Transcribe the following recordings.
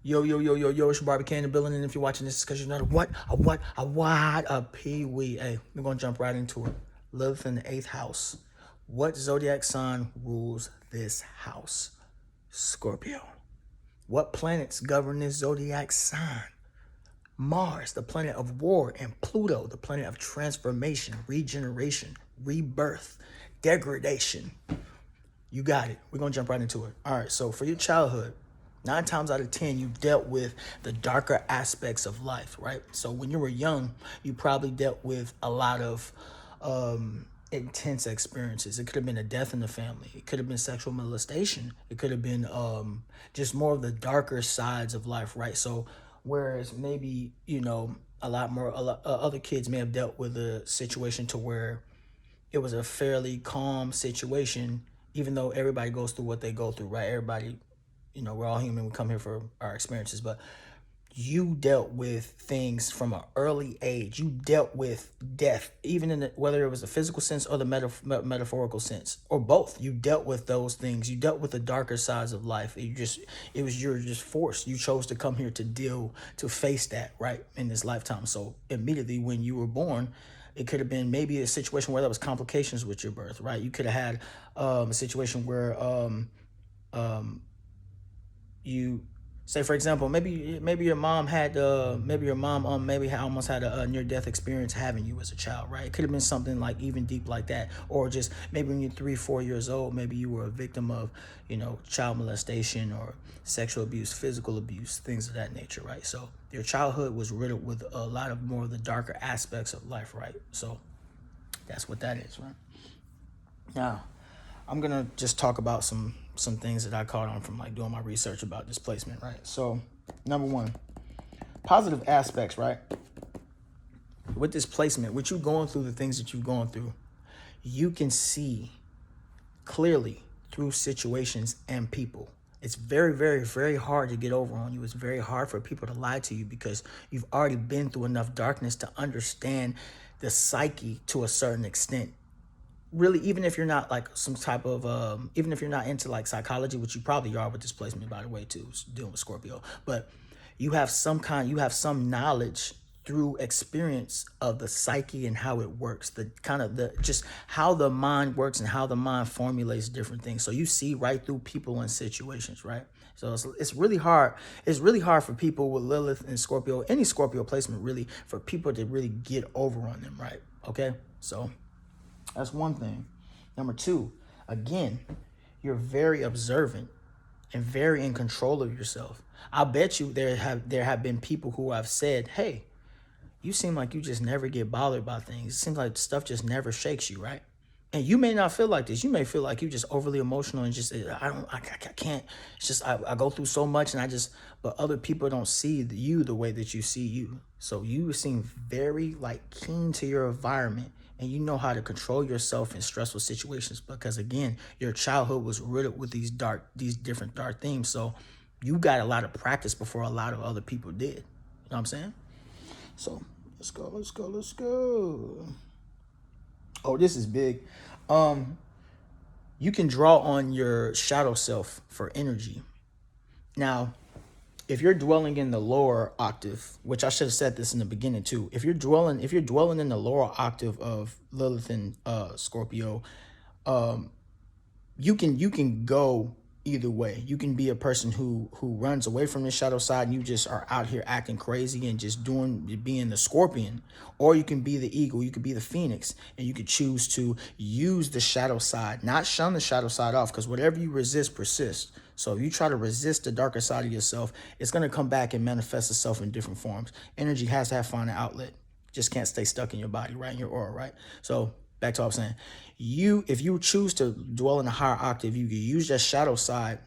Yo, yo, yo, yo, yo, it's your Barbie in the building, and if you're watching this, it's because you're not a pee-wee. Hey, we're going to jump right into it. Lilith in the 8th house. What zodiac sign rules this house? Scorpio. What planets govern this zodiac sign? Mars, the planet of war, and Pluto, the planet of transformation, regeneration, rebirth, degradation. You got it. We're going to jump right into it. All right, so for your childhood, 9 times out of 10, you dealt with the darker aspects of life, right? So when you were young, you probably dealt with a lot of intense experiences. It could have been a death in the family. It could have been sexual molestation. It could have been just more of the darker sides of life, right? So whereas maybe, other kids may have dealt with a situation to where it was a fairly calm situation, even though everybody goes through what they go through, right? Everybody, we're all human. We come here for our experiences, but you dealt with things from an early age. You dealt with death, even in whether it was the physical sense or the metaphorical sense, or both. You dealt with those things. You dealt with the darker sides of life. You're just forced. You chose to come here to face that, right, in this lifetime. So immediately when you were born, it could have been maybe a situation where there was complications with your birth, right? You could have had a situation where you say, for example, maybe your mom had almost had a near death experience having you as a child, right? It could have been something like even deep like that, or just maybe when you're 3-4 years old, maybe you were a victim of child molestation or sexual abuse, physical abuse, things of that nature, right? So your childhood was riddled with a lot of more of the darker aspects of life, right? So that's what that is, right? Now, I'm gonna just talk about some things that I caught on from like doing my research about displacement, right? So, number one, positive aspects, right? With displacement, with you going through the things that you've gone through, you can see clearly through situations and people. It's very, very, very hard to get over on you. It's very hard for people to lie to you because you've already been through enough darkness to understand the psyche to a certain extent. Really, even if you're not like some type of even if you're not into like psychology, which you probably are with displacement, by the way, too, dealing with Scorpio, but you have some knowledge through experience of the psyche and how it works, the kind of the just how the mind works and how the mind formulates different things. So you see right through people and situations, right? So it's really hard. It's really hard for people with Lilith and Scorpio, any Scorpio placement, really, for people to really get over on them, right? Okay, so that's one thing. Number two, again, you're very observant and very in control of yourself. I bet you there have been people who have said, "Hey, you seem like you just never get bothered by things. It seems like stuff just never shakes you, right?" And you may not feel like this. You may feel like you're just overly emotional and just I can't. It's just I go through so much and but other people don't see you the way that you see you. So you seem very like keen to your environment and you know how to control yourself in stressful situations because again, your childhood was riddled with these different dark themes. So you got a lot of practice before a lot of other people did. You know what I'm saying? So let's go. Oh, this is big. You can draw on your shadow self for energy. Now, if you're dwelling in the lower octave, which I should have said this in the beginning too, if you're dwelling in the lower octave of Lilith and Scorpio, you can go either way. You can be a person who runs away from the shadow side and you just are out here acting crazy and just being the scorpion, or you can be the eagle, you could be the phoenix, and you could choose to use the shadow side, not shun the shadow side off, because whatever you resist persists. So if you try to resist the darker side of yourself, it's going to come back and manifest itself in different forms. Energy has to have fun outlet. Just can't stay stuck in your body, right? In your aura, right? So back to what I'm saying. If you choose to dwell in a higher octave, you can use that shadow side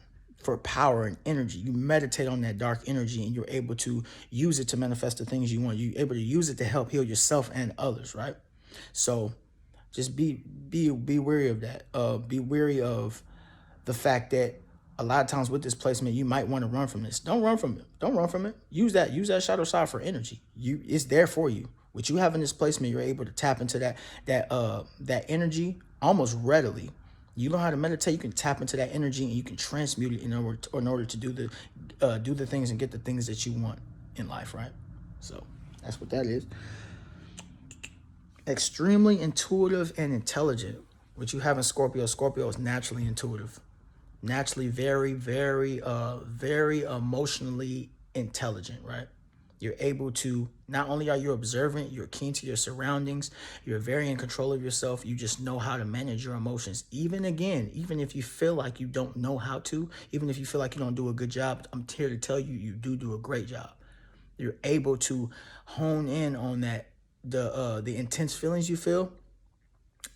for power and energy. You meditate on that dark energy and you're able to use it to manifest the things you want. You're able to use it to help heal yourself and others, right? So just be wary of that. Be wary of the fact that a lot of times with this placement, you might want to run from this. Don't run from it. Don't run from it. Use that shadow side for energy. It's there for you. What you have in this placement, you're able to tap into that energy almost readily. You learn how to meditate, you can tap into that energy and you can transmute it in order to do the things and get the things that you want in life, right? So that's what that is. Extremely intuitive and intelligent. What you have in Scorpio, Scorpio is naturally intuitive, naturally very emotionally intelligent, right? You're able to, not only are you observant, you're keen to your surroundings, you're very in control of yourself, you just know how to manage your emotions. Even if you feel like you don't know how to, even if you feel like you don't do a good job, I'm here to tell you, you do a great job. You're able to hone in on that, the intense feelings you feel,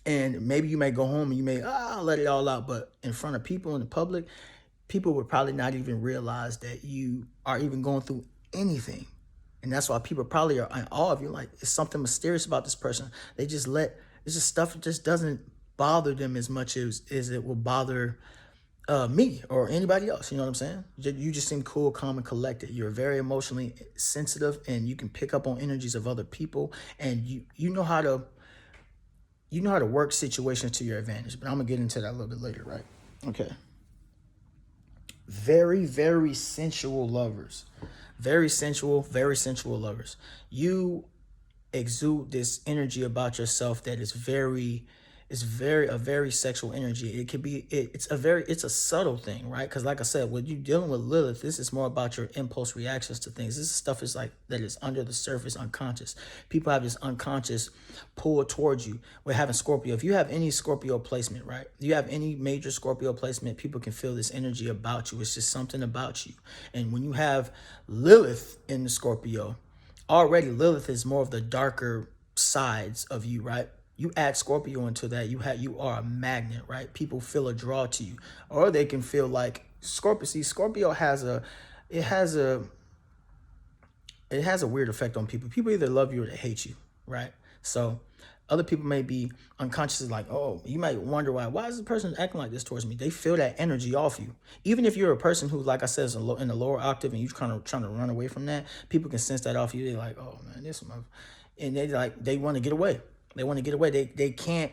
and maybe you may go home and you may let it all out, but in front of people in the public, people would probably not even realize that you are even going through anything. And that's why people probably are in awe of you. Like, it's something mysterious about this person. It's just stuff that just doesn't bother them as much as it will bother me or anybody else. You know what I'm saying? You just seem cool, calm, and collected. You're very emotionally sensitive, and you can pick up on energies of other people, and you know how to work situations to your advantage. But I'm gonna get into that a little bit later, right? Okay. Very sensual lovers. Very sensual lovers. You exude this energy about yourself that is a very sexual energy. It could be it's a subtle thing, right? Because like I said, when you're dealing with Lilith, this is more about your impulse reactions to things. This stuff is like that is under the surface, unconscious. People have this unconscious pull towards you. We're having Scorpio. If you have any Scorpio placement, right? You have any major Scorpio placement, people can feel this energy about you. It's just something about you. And when you have Lilith in the Scorpio, already Lilith is more of the darker sides of you, right? You add Scorpio into that, you are a magnet, right? People feel a draw to you, or they can feel like Scorpio. See, Scorpio it has a weird effect on people. People either love you or they hate you, right? So other people may be unconsciously like, oh, you might wonder why is this person acting like this towards me? They feel that energy off you. Even if you're a person who, like I said, is in the lower octave and you're kind of trying to run away from that, people can sense that off you. They're like, oh man, and they want to get away. They want to get away. They can't.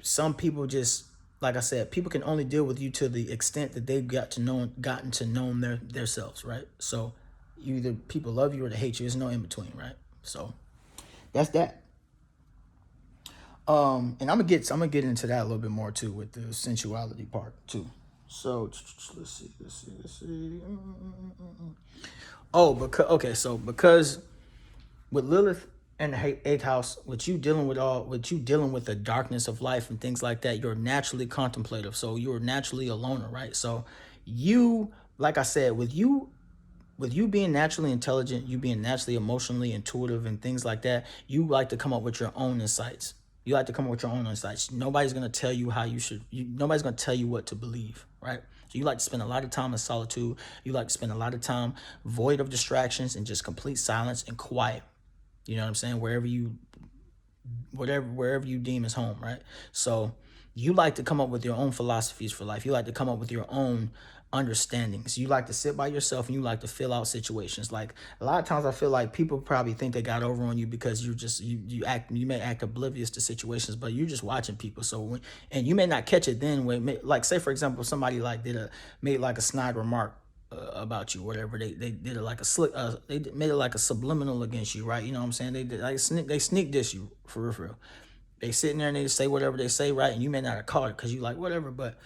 Some people just, like I said, people can only deal with you to the extent that they've gotten to know their selves, right? So either people love you or they hate you. There's no in between, right? So that's that. And I'm gonna get into that a little bit more too with the sensuality part too. So let's see. Oh, because with Lilith and the eighth house, with you dealing with the darkness of life and things like that, you're naturally contemplative. So you're naturally a loner, right? So you, like I said, with you being naturally intelligent, you being naturally emotionally intuitive and things like that, you like to come up with your own insights. Nobody's going to tell you nobody's going to tell you what to believe, right? So you like to spend a lot of time in solitude. You like to spend a lot of time void of distractions and just complete silence and quiet. You know what I'm saying? Wherever you deem as home, right? So you like to come up with your own philosophies for life. You like to come up with your own understandings. You like to sit by yourself and you like to fill out situations. Like a lot of times I feel like people probably think they got over on you because you may act oblivious to situations, but you're just watching people. So and you may not catch it then when, like, say for example, somebody like made like a snide remark about you, whatever. They did it like they made it like a subliminal against you, right? You know what I'm saying? They sneak diss you for real. They sitting there and they say whatever they say, right? And you may not have caught it because you like whatever, but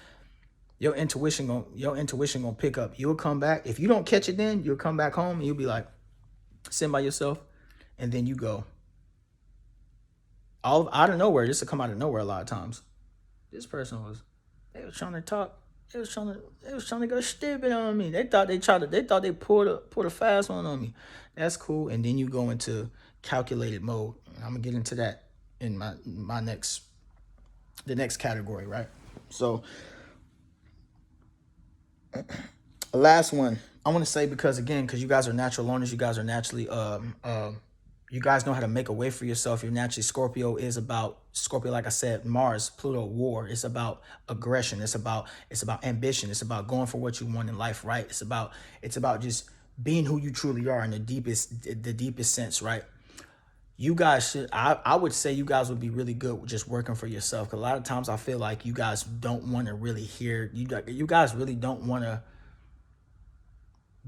your intuition gonna pick up. You'll come back. If you don't catch it then, you'll come back home and you'll be like, sitting by yourself, and then you go. All out of nowhere, this will come out of nowhere a lot of times. This person they was trying to talk. They was trying to go stupid on me. They thought they pulled a fast one on me. That's cool. And then you go into calculated mode. I'm gonna get into that in the next category, right? So last one I want to say, because you guys are natural loners, you guys are naturally you guys know how to make a way for yourself. You're naturally Scorpio, like I said, Mars, Pluto, war. It's about aggression. It's about ambition. It's about going for what you want in life, right? It's about just being who you truly are in the deepest sense, right? you guys should, I would say you guys would be really good with just working for yourself. 'Cause a lot of times I feel like you guys don't want to really hear, you guys really don't want to,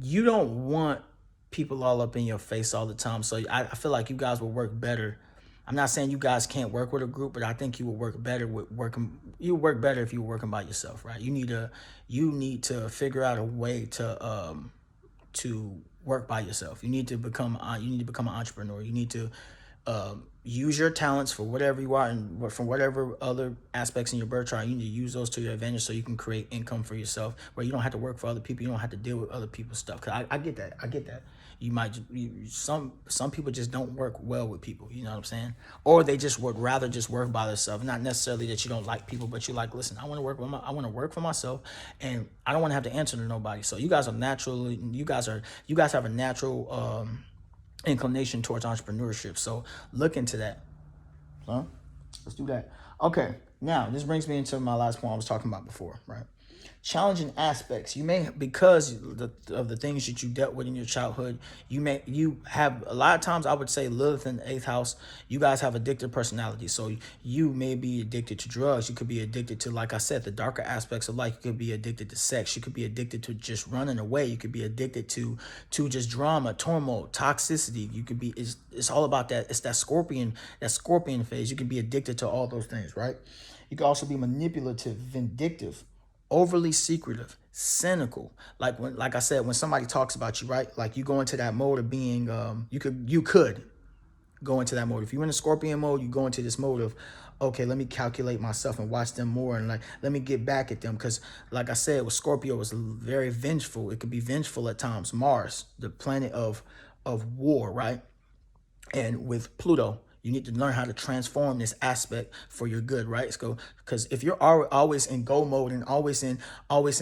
you don't want people all up in your face all the time. So I feel like you guys will work better. I'm not saying you guys can't work with a group, but I think you will work better with working. You work better if you were working by yourself, right? You need to figure out a way to work by yourself. You need to become an entrepreneur. You need to use your talents for whatever you are, and from whatever other aspects in your birth chart. You need to use those to your advantage so you can create income for yourself, where you don't have to work for other people. You don't have to deal with other people's stuff. Cause I get that. I get that. You might some people just don't work well with people. You know what I'm saying? Or they just would rather just work by themselves. Not necessarily that you don't like people, but you like, listen, I want to work for myself, and I don't want to have to answer to nobody. So you guys have a natural inclination towards entrepreneurship. So look into that. Huh? Let's do that. Okay. Now this brings me into my last point I was talking about before, right? Challenging aspects. You may, because of the things that you dealt with in your childhood, you have, a lot of times I would say, Lilith in the 8th house, you guys have addictive personalities. So you may be addicted to drugs. You could be addicted to, like I said, the darker aspects of life. You could be addicted to sex. You could be addicted to just running away. You could be addicted to just drama, turmoil, toxicity. You could be, it's all about that. It's that scorpion phase. You can be addicted to all those things, right? You can also be manipulative, vindictive, overly secretive, cynical. Like I said, when somebody talks about you, right? Like you go into that mode of being, you could go into that mode. If you're in the scorpion mode, you go into this mode of, okay, let me calculate myself and watch them more, and like, let me get back at them. Because like I said, with Scorpio, it's very vengeful. It could be vengeful at times. Mars, the planet of war, right? And with Pluto, you need to learn how to transform this aspect for your good, right? So, because if you're always in go mode and always in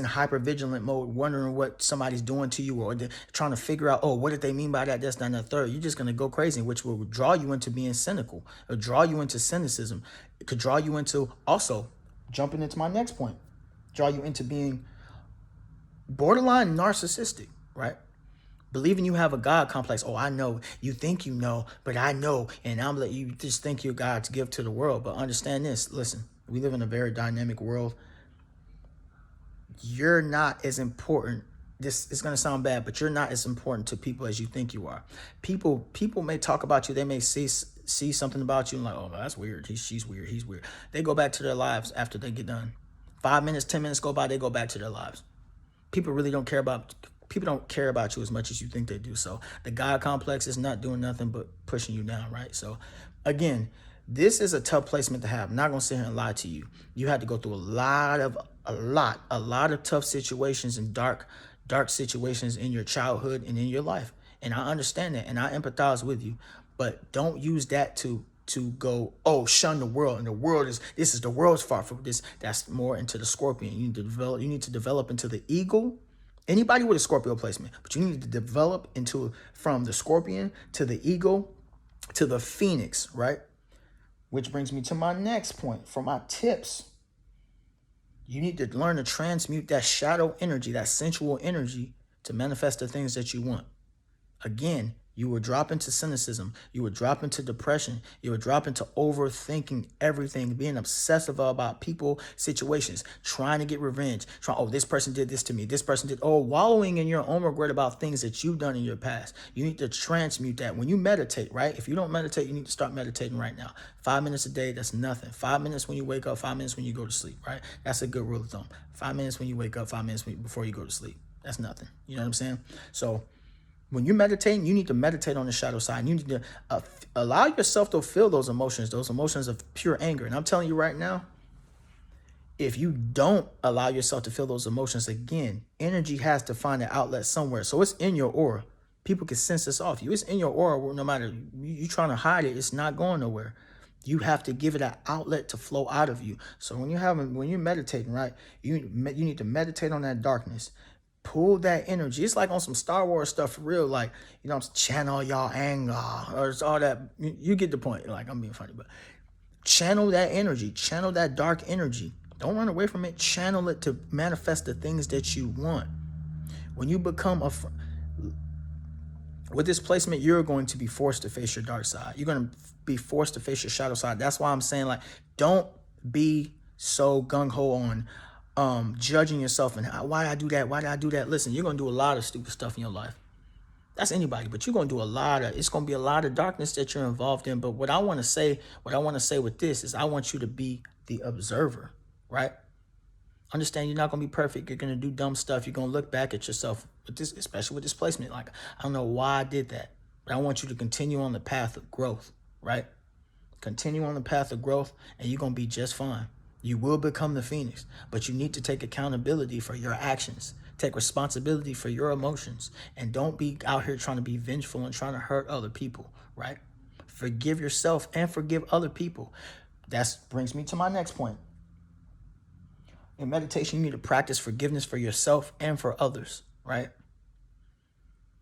hyper vigilant mode, wondering what somebody's doing to you, or trying to figure out, oh, what did they mean by that? That's not the third. You're just gonna go crazy, which will draw you into being cynical, or draw you into cynicism. It could draw you into, also jumping into my next point, draw you into being borderline narcissistic, right? Believing you have a God complex. Oh, I know. You think you know, but I know. And I'm letting you just think you're God to give to the world. But understand this. Listen, we live in a very dynamic world. You're not as important. This is going to sound bad, but you're not as important to people as you think you are. People may talk about you. They may see something about you and like, oh, that's weird. She's weird. He's weird. They go back to their lives after they get done. 5 minutes, 10 minutes go by, they go back to their lives. People don't care about you as much as you think they do. So the God complex is not doing nothing but pushing you down, right? So again, this is a tough placement to have. I'm not gonna sit here and lie to you. You had to go through a lot of tough situations and dark situations in your childhood and in your life. And I understand that, and I empathize with you. But don't use that to go, oh, shun the world, and this is the world's fault for this. That's more into the Scorpion. You need to develop into the eagle. Anybody with a Scorpio placement, but you need to develop from the Scorpion to the eagle to the Phoenix, right? Which brings me to my next point for my tips. You need to learn to transmute that shadow energy, that sensual energy, to manifest the things that you want. Again, you will drop into cynicism. You will drop into depression. You will drop into overthinking everything, being obsessive about people, situations, trying to get revenge. Oh, this person did this to me. This person did. Oh, wallowing in your own regret about things that you've done in your past. You need to transmute that. When you meditate, right? If you don't meditate, you need to start meditating right now. 5 minutes a day, that's nothing. 5 minutes when you wake up, 5 minutes when you go to sleep, right? That's a good rule of thumb. 5 minutes when you wake up, 5 minutes before you go to sleep. That's nothing. You know what I'm saying? So when you're meditating, you need to meditate on the shadow side. You need to allow yourself to feel those emotions of pure anger. And I'm telling you right now, if you don't allow yourself to feel those emotions again, energy has to find an outlet somewhere. So it's in your aura. People can sense this off you. It's in your aura. No matter you trying to hide it, it's not going nowhere. You have to give it an outlet to flow out of you. So when you're meditating, right, you need to meditate on that darkness. Pull that energy. It's like on some Star Wars stuff for real. Like, channel y'all anger, or it's all that. You get the point. Like, I'm being funny, but channel that energy. Channel that dark energy. Don't run away from it. Channel it to manifest the things that you want. When you become With this placement, you're going to be forced to face your dark side. You're going to be forced to face your shadow side. That's why I'm saying, like, don't be so gung-ho on judging yourself and why did I do that? Why did I do that? Listen, you're going to do a lot of stupid stuff in your life. That's anybody, but you're going to do it's going to be a lot of darkness that you're involved in. But what I want to say with this is I want you to be the observer, right? Understand you're not going to be perfect. You're going to do dumb stuff. You're going to look back at yourself with this, especially with this placement. Like, I don't know why I did that, but I want you to continue on the path of growth, right? Continue on the path of growth and you're going to be just fine. You will become the phoenix, but you need to take accountability for your actions. Take responsibility for your emotions and don't be out here trying to be vengeful and trying to hurt other people, right? Forgive yourself and forgive other people. That brings me to my next point. In meditation, you need to practice forgiveness for yourself and for others, right?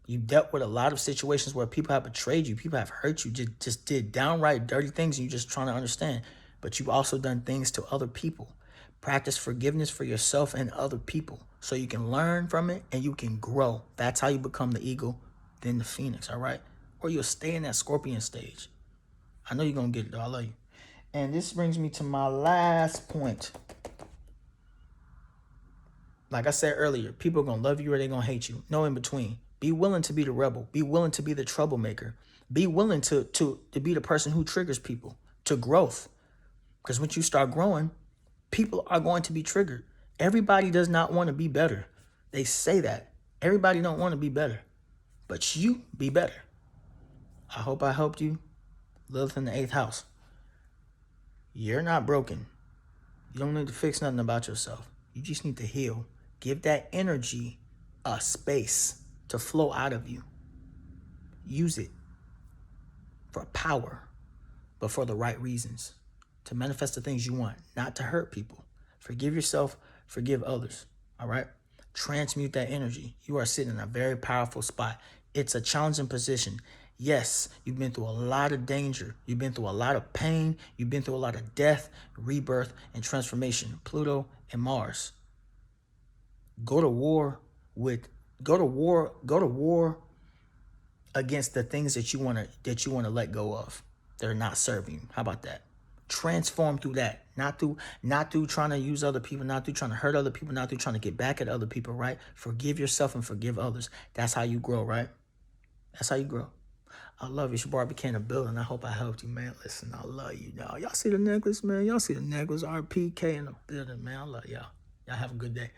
You've dealt with a lot of situations where people have betrayed you, people have hurt you, just did downright dirty things, and you're just trying to understand. But you've also done things to other people. Practice forgiveness for yourself and other people so you can learn from it and you can grow. That's how you become the eagle, then the phoenix, all right? Or you'll stay in that scorpion stage. I know you're going to get it, though. I love you. And this brings me to my last point. Like I said earlier, people are going to love you or they're going to hate you. No in between. Be willing to be the rebel. Be willing to be the troublemaker. Be willing to be the person who triggers people to growth. Because once you start growing, people are going to be triggered. Everybody does not want to be better. They say that. Everybody don't want to be better. But you be better. I hope I helped you. Lilith in the 8th house. You're not broken. You don't need to fix nothing about yourself. You just need to heal. Give that energy a space to flow out of you. Use it for power, but for the right reasons. To manifest the things you want, not to hurt people. Forgive yourself, forgive others, all right? Transmute that energy. You are sitting in a very powerful spot. It's a challenging position. Yes, you've been through a lot of danger. You've been through a lot of pain. You've been through a lot of death, rebirth, and transformation. Pluto and Mars. Go to war against the things that you want to let go of. They're not serving you. How about that? Transform through that. Not through trying to use other people, not through trying to hurt other people, not through trying to get back at other people, right? Forgive yourself and forgive others. That's how you grow, right? That's how you grow. I love you. It's your boy became a building. I hope I helped you, man. Listen, I love you, y'all. Y'all see the necklace, man? Y'all see the necklace? RPK in the building, man. I love y'all. Y'all have a good day.